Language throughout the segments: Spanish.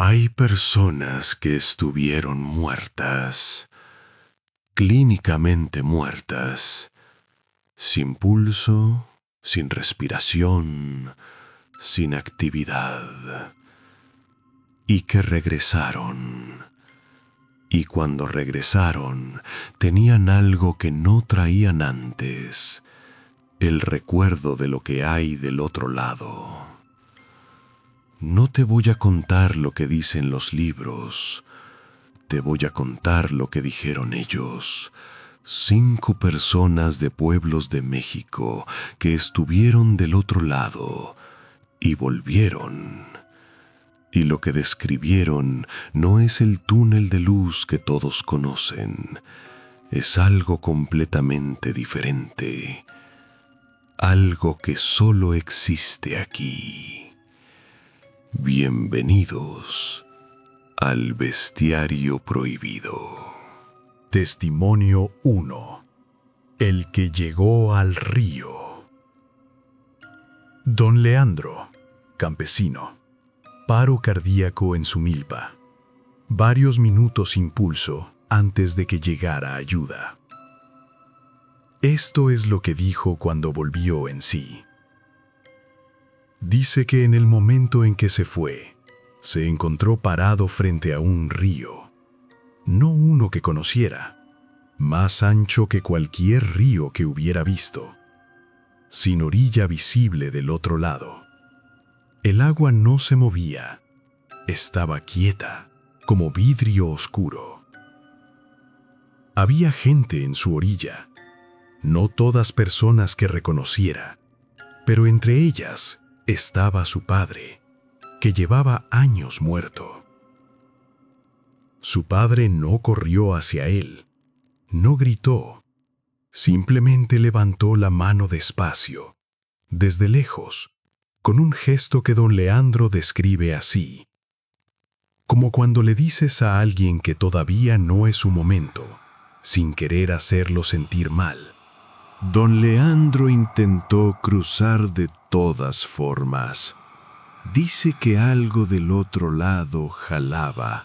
Hay personas que estuvieron muertas, clínicamente muertas, sin pulso, sin respiración, sin actividad, y que regresaron. Y cuando regresaron, tenían algo que no traían antes, el recuerdo de lo que hay del otro lado. No te voy a contar lo que dicen los libros, te voy a contar lo que dijeron ellos. 5 personas de pueblos de México que estuvieron del otro lado y volvieron. Y lo que describieron no es el túnel de luz que todos conocen, es algo completamente diferente, algo que solo existe aquí. Bienvenidos al Bestiario Prohibido. Testimonio 1. El que llegó al río. Don Leandro, campesino. Paro cardíaco en su milpa. Varios minutos sin pulso antes de que llegara ayuda. Esto es lo que dijo cuando volvió en sí. Dice que en el momento en que se fue, se encontró parado frente a un río. No uno que conociera, más ancho que cualquier río que hubiera visto, sin orilla visible del otro lado. El agua no se movía, estaba quieta, como vidrio oscuro. Había gente en su orilla, no todas personas que reconociera, pero entre ellas estaba su padre, que llevaba años muerto. Su padre no corrió hacia él, no gritó, simplemente levantó la mano despacio, desde lejos, con un gesto que don Leandro describe así, como cuando le dices a alguien que todavía no es su momento, sin querer hacerlo sentir mal. Don Leandro intentó cruzar de todas formas. Dice que algo del otro lado jalaba.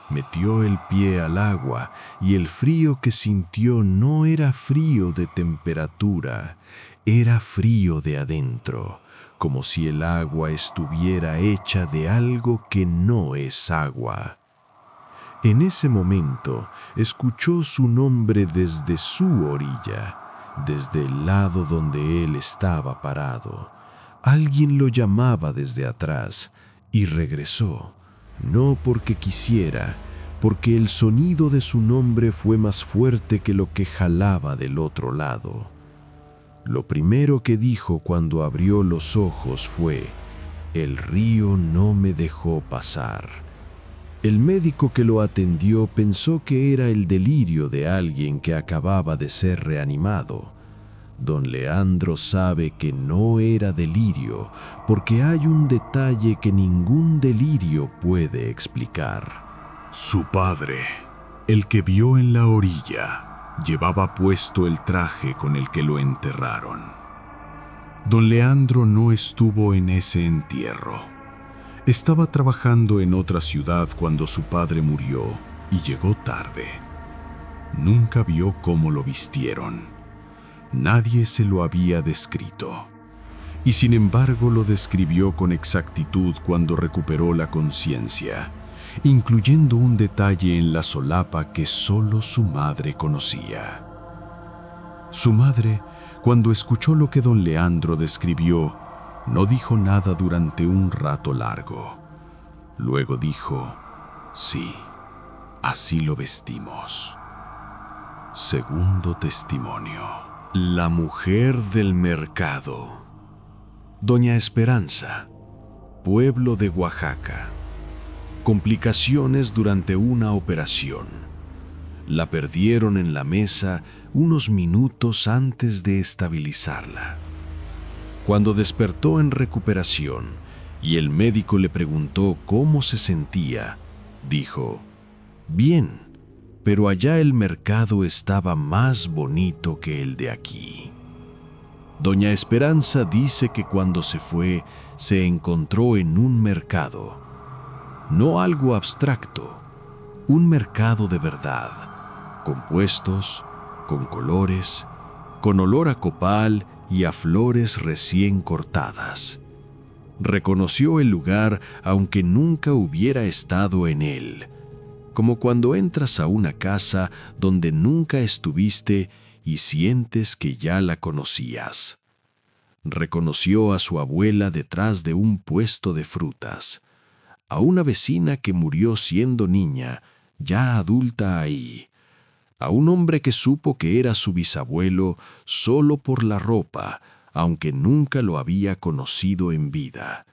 Metió el pie al agua y el frío que sintió no era frío de temperatura, era frío de adentro, como si el agua estuviera hecha de algo que no es agua. En ese momento escuchó su nombre desde su orilla, desde el lado donde él estaba parado. Alguien lo llamaba desde atrás y regresó, no porque quisiera, porque el sonido de su nombre fue más fuerte que lo que jalaba del otro lado. Lo primero que dijo cuando abrió los ojos fue: "El río no me dejó pasar". El médico que lo atendió pensó que era el delirio de alguien que acababa de ser reanimado. Don Leandro sabe que no era delirio, porque hay un detalle que ningún delirio puede explicar. Su padre, el que vio en la orilla, llevaba puesto el traje con el que lo enterraron. Don Leandro no estuvo en ese entierro. Estaba trabajando en otra ciudad cuando su padre murió y llegó tarde. Nunca vio cómo lo vistieron. Nadie se lo había descrito. Y sin embargo lo describió con exactitud cuando recuperó la conciencia, incluyendo un detalle en la solapa que solo su madre conocía. Su madre, cuando escuchó lo que don Leandro describió, no dijo nada durante un rato largo. Luego dijo: "Sí, así lo vestimos". Segundo testimonio. La mujer del mercado. Doña Esperanza, pueblo de Oaxaca. Complicaciones durante una operación. La perdieron en la mesa unos minutos antes de estabilizarla. Cuando despertó en recuperación y el médico le preguntó cómo se sentía, dijo: "Bien, pero allá el mercado estaba más bonito que el de aquí". Doña Esperanza dice que cuando se fue, se encontró en un mercado. no algo abstracto, un mercado de verdad, con puestos, con colores, con olor a copal y a flores recién cortadas. Reconoció el lugar aunque nunca hubiera estado en él, como cuando entras a una casa donde nunca estuviste y sientes que ya la conocías. Reconoció a su abuela detrás de un puesto de frutas, a una vecina que murió siendo niña, ya adulta ahí, a un hombre que supo que era su bisabuelo solo por la ropa, aunque nunca lo había conocido en vida.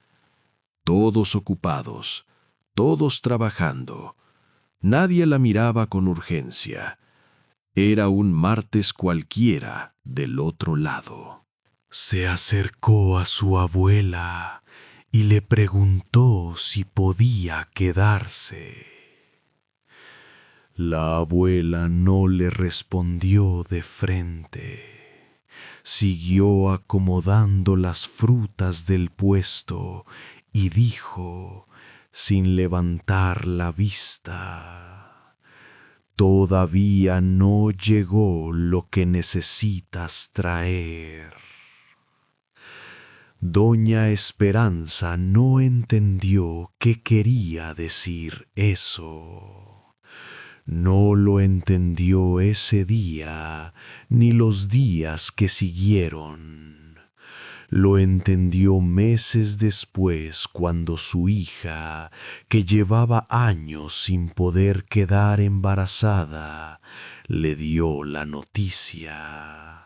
Todos ocupados, todos trabajando. Nadie la miraba con urgencia. Era un martes cualquiera del otro lado. Se acercó a su abuela y le preguntó si podía quedarse. La abuela no le respondió de frente. Siguió acomodando las frutas del puesto y dijo, sin levantar la vista: «Todavía no llegó lo que necesitas traer». Doña Esperanza no entendió qué quería decir eso. No lo entendió ese día ni los días que siguieron. Lo entendió meses después, cuando su hija, que llevaba años sin poder quedar embarazada, le dio la noticia.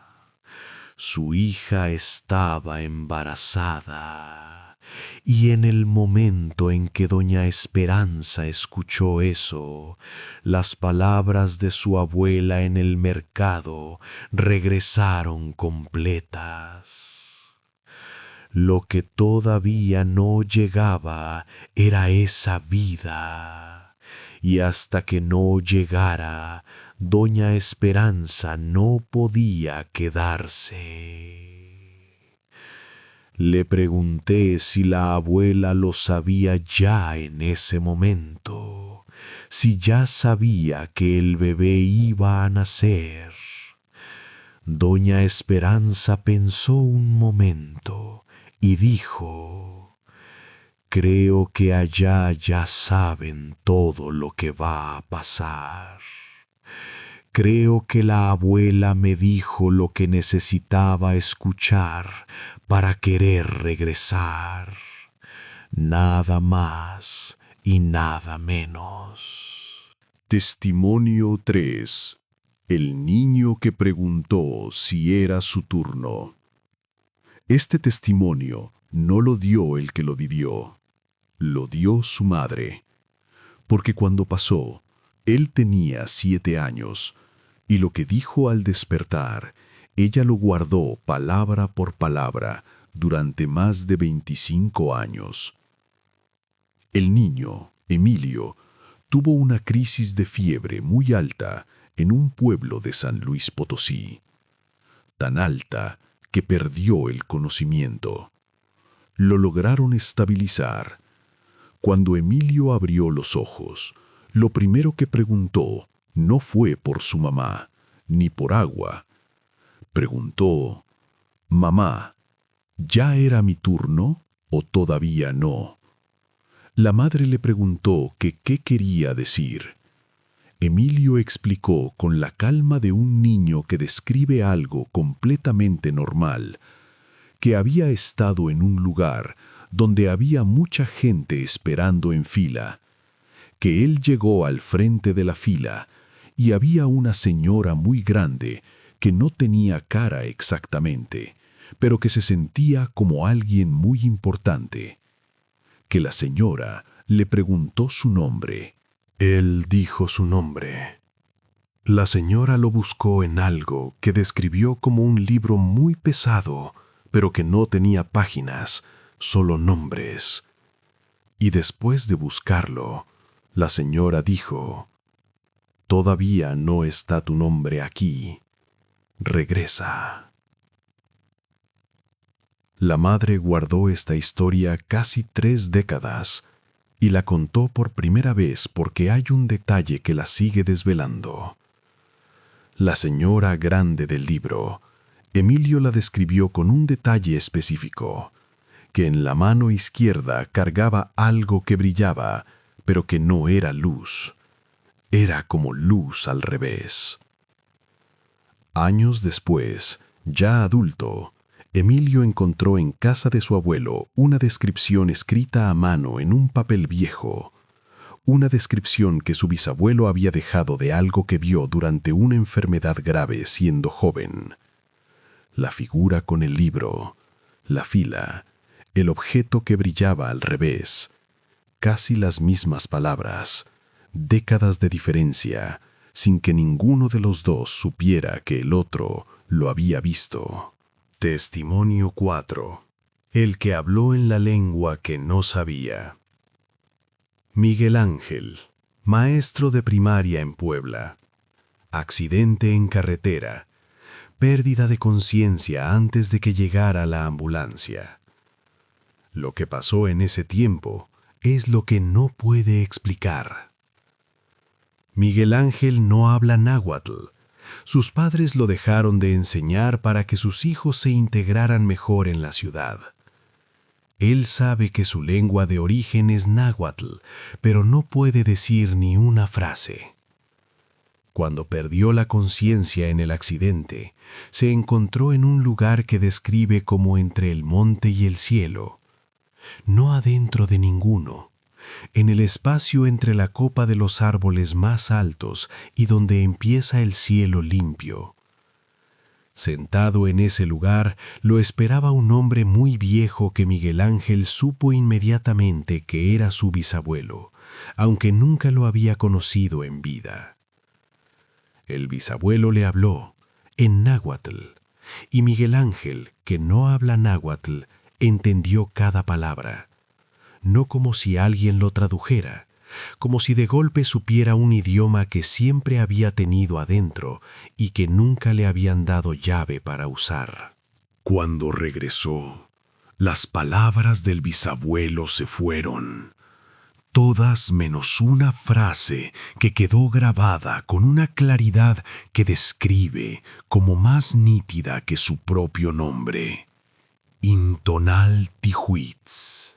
Su hija estaba embarazada, y en el momento en que doña Esperanza escuchó eso, las palabras de su abuela en el mercado regresaron completas. Lo que todavía no llegaba era esa vida, y hasta que no llegara, doña Esperanza no podía quedarse. Le pregunté si la abuela lo sabía ya en ese momento, si ya sabía que el bebé iba a nacer. Doña Esperanza pensó un momento y dijo: «Creo que allá ya saben todo lo que va a pasar. Creo que la abuela me dijo lo que necesitaba escuchar para querer regresar. Nada más y nada menos». Testimonio 3. El niño que preguntó si era su turno. Este testimonio no lo dio el que lo vivió, lo dio su madre, porque cuando pasó, él tenía 7 años, y lo que dijo al despertar, ella lo guardó palabra por palabra durante más de 25 años. El niño, Emilio, tuvo una crisis de fiebre muy alta en un pueblo de San Luis Potosí, tan alta que perdió el conocimiento. Lo lograron estabilizar. Cuando Emilio abrió los ojos, lo primero que preguntó no fue por su mamá, ni por agua. Preguntó: «Mamá, ¿ya era mi turno o todavía no?». La madre le preguntó que qué quería decir. Emilio explicó con la calma de un niño que describe algo completamente normal, que había estado en un lugar donde había mucha gente esperando en fila, que él llegó al frente de la fila y había una señora muy grande que no tenía cara exactamente, pero que se sentía como alguien muy importante, que la señora le preguntó su nombre. Él dijo su nombre. La señora lo buscó en algo que describió como un libro muy pesado, pero que no tenía páginas, solo nombres. Y después de buscarlo, la señora dijo: «Todavía no está tu nombre aquí. Regresa». La madre guardó esta historia casi 3 décadas y la contó por primera vez porque hay un detalle que la sigue desvelando. La señora grande del libro, Emilio la describió con un detalle específico, que en la mano izquierda cargaba algo que brillaba, pero que no era luz. Era como luz al revés. Años después, ya adulto, Emilio encontró en casa de su abuelo una descripción escrita a mano en un papel viejo, una descripción que su bisabuelo había dejado de algo que vio durante una enfermedad grave siendo joven. La figura con el libro, la fila, el objeto que brillaba al revés, casi las mismas palabras, décadas de diferencia, sin que ninguno de los dos supiera que el otro lo había visto. Testimonio 4. El que habló en la lengua que no sabía. Miguel Ángel, maestro de primaria en Puebla. Accidente en carretera. Pérdida de conciencia antes de que llegara la ambulancia. Lo que pasó en ese tiempo es lo que no puede explicar. Miguel Ángel no habla náhuatl. Sus padres lo dejaron de enseñar para que sus hijos se integraran mejor en la ciudad. Él sabe que su lengua de origen es náhuatl, pero no puede decir ni una frase. Cuando perdió la conciencia en el accidente, se encontró en un lugar que describe como entre el monte y el cielo. No adentro de ninguno, en el espacio entre la copa de los árboles más altos y donde empieza el cielo limpio. Sentado en ese lugar, lo esperaba un hombre muy viejo que Miguel Ángel supo inmediatamente que era su bisabuelo, aunque nunca lo había conocido en vida. El bisabuelo le habló en náhuatl, y Miguel Ángel, que no habla náhuatl, entendió cada palabra, no como si alguien lo tradujera, como si de golpe supiera un idioma que siempre había tenido adentro y que nunca le habían dado llave para usar. Cuando regresó, las palabras del bisabuelo se fueron, todas menos una frase que quedó grabada con una claridad que describe como más nítida que su propio nombre, Intonal Tijuitz,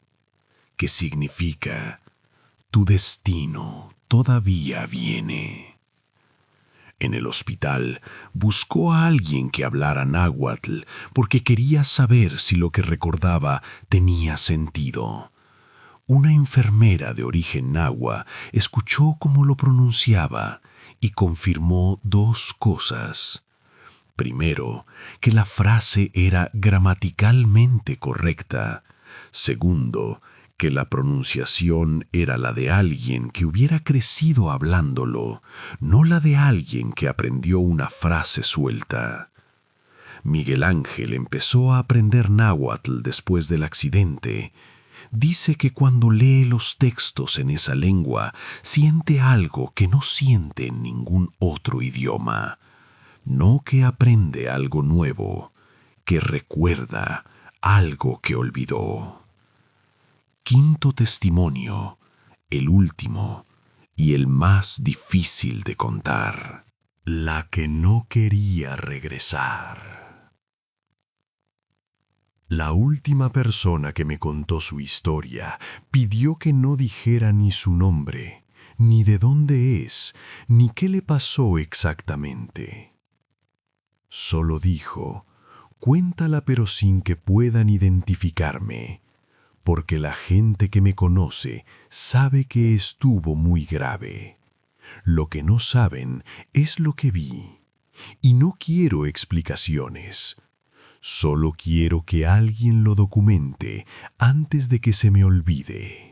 que significa tu destino todavía viene. En el hospital buscó a alguien que hablara náhuatl porque quería saber si lo que recordaba tenía sentido. Una enfermera de origen nahua escuchó cómo lo pronunciaba y confirmó dos cosas. Primero, que la frase era gramaticalmente correcta. Segundo, que la pronunciación era la de alguien que hubiera crecido hablándolo, no la de alguien que aprendió una frase suelta. Miguel Ángel empezó a aprender náhuatl después del accidente. Dice que cuando lee los textos en esa lengua, siente algo que no siente en ningún otro idioma. No que aprende algo nuevo, que recuerda algo que olvidó. Quinto testimonio, el último y el más difícil de contar. La que no quería regresar. La última persona que me contó su historia pidió que no dijera ni su nombre, ni de dónde es, ni qué le pasó exactamente. Solo dijo, cuéntala pero sin que puedan identificarme, porque la gente que me conoce sabe que estuvo muy grave. Lo que no saben es lo que vi, y no quiero explicaciones. Solo quiero que alguien lo documente antes de que se me olvide.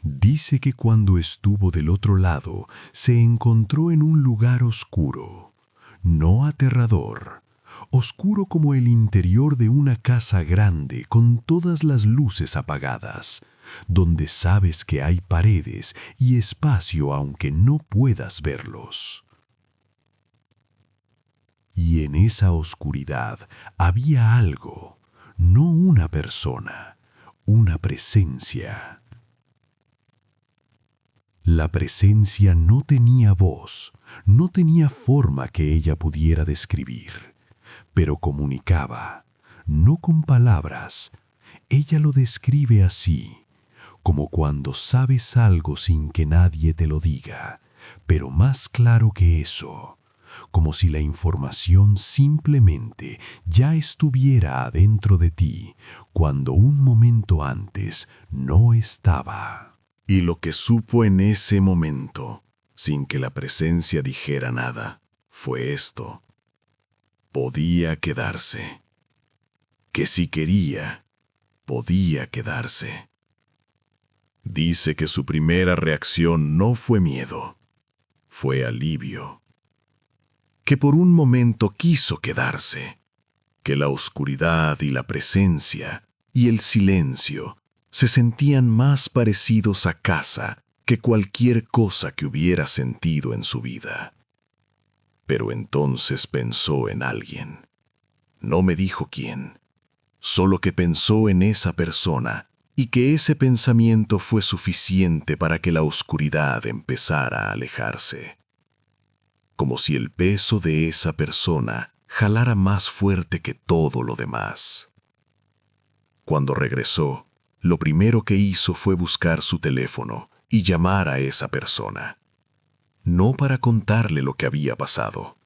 Dice que cuando estuvo del otro lado se encontró en un lugar oscuro, no aterrador, oscuro como el interior de una casa grande con todas las luces apagadas, donde sabes que hay paredes y espacio aunque no puedas verlos. Y en esa oscuridad había algo, no una persona, una presencia. La presencia no tenía voz, no tenía forma que ella pudiera describir, pero comunicaba, no con palabras. Ella lo describe así, como cuando sabes algo sin que nadie te lo diga, pero más claro que eso, como si la información simplemente ya estuviera adentro de ti, cuando un momento antes no estaba. Y lo que supo en ese momento, sin que la presencia dijera nada, fue esto: podía quedarse. Que si quería, podía quedarse. Dice que su primera reacción no fue miedo, fue alivio. Que por un momento quiso quedarse, que la oscuridad y la presencia y el silencio se sentían más parecidos a casa que cualquier cosa que hubiera sentido en su vida. Pero entonces pensó en alguien. No me dijo quién, solo que pensó en esa persona y que ese pensamiento fue suficiente para que la oscuridad empezara a alejarse. Como si el peso de esa persona jalara más fuerte que todo lo demás. Cuando regresó, lo primero que hizo fue buscar su teléfono y llamar a esa persona. No para contarle lo que había pasado,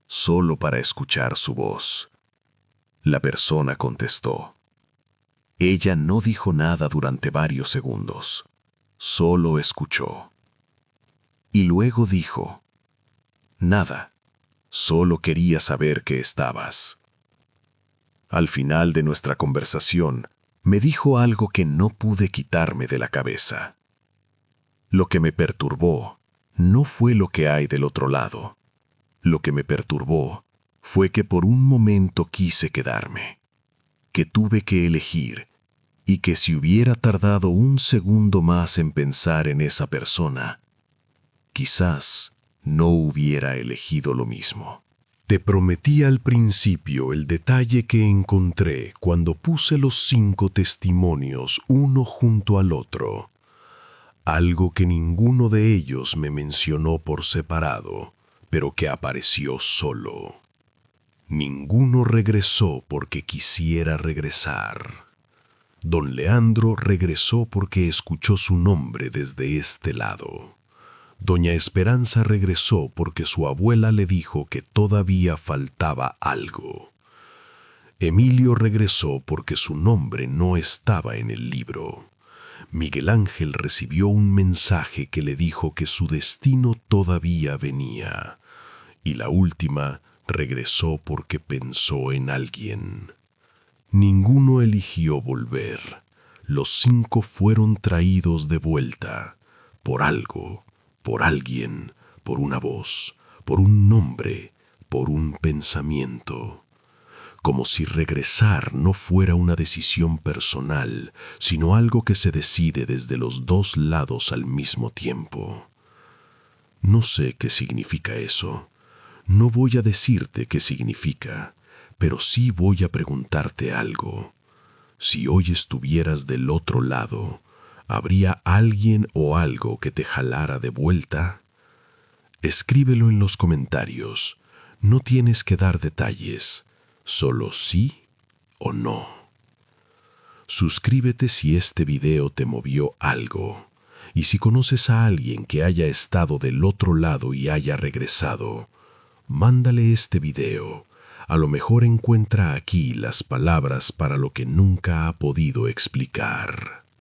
solo para escuchar su voz. La persona contestó. Ella no dijo nada durante varios segundos, solo escuchó. Y luego dijo, nada, solo quería saber que estabas. Al final de nuestra conversación, me dijo algo que no pude quitarme de la cabeza. Lo que me perturbó no fue lo que hay del otro lado. Lo que me perturbó fue que por un momento quise quedarme, que tuve que elegir y que si hubiera tardado un segundo más en pensar en esa persona, quizás no hubiera elegido lo mismo. Te prometí al principio el detalle que encontré cuando puse los 5 testimonios uno junto al otro. Algo que ninguno de ellos me mencionó por separado, pero que apareció solo. Ninguno regresó porque quisiera regresar. Don Leandro regresó porque escuchó su nombre desde este lado. Doña Esperanza regresó porque su abuela le dijo que todavía faltaba algo. Emilio regresó porque su nombre no estaba en el libro. Miguel Ángel recibió un mensaje que le dijo que su destino todavía venía. Y la última regresó porque pensó en alguien. Ninguno eligió volver. Los 5 fueron traídos de vuelta, por algo, por alguien, por una voz, por un nombre, por un pensamiento. Como si regresar no fuera una decisión personal, sino algo que se decide desde los 2 lados al mismo tiempo. No sé qué significa eso. No voy a decirte qué significa, pero sí voy a preguntarte algo. Si hoy estuvieras del otro lado, ¿habría alguien o algo que te jalara de vuelta? Escríbelo en los comentarios. No tienes que dar detalles, solo sí o no. Suscríbete si este video te movió algo. Y si conoces a alguien que haya estado del otro lado y haya regresado, mándale este video. A lo mejor encuentra aquí las palabras para lo que nunca ha podido explicar.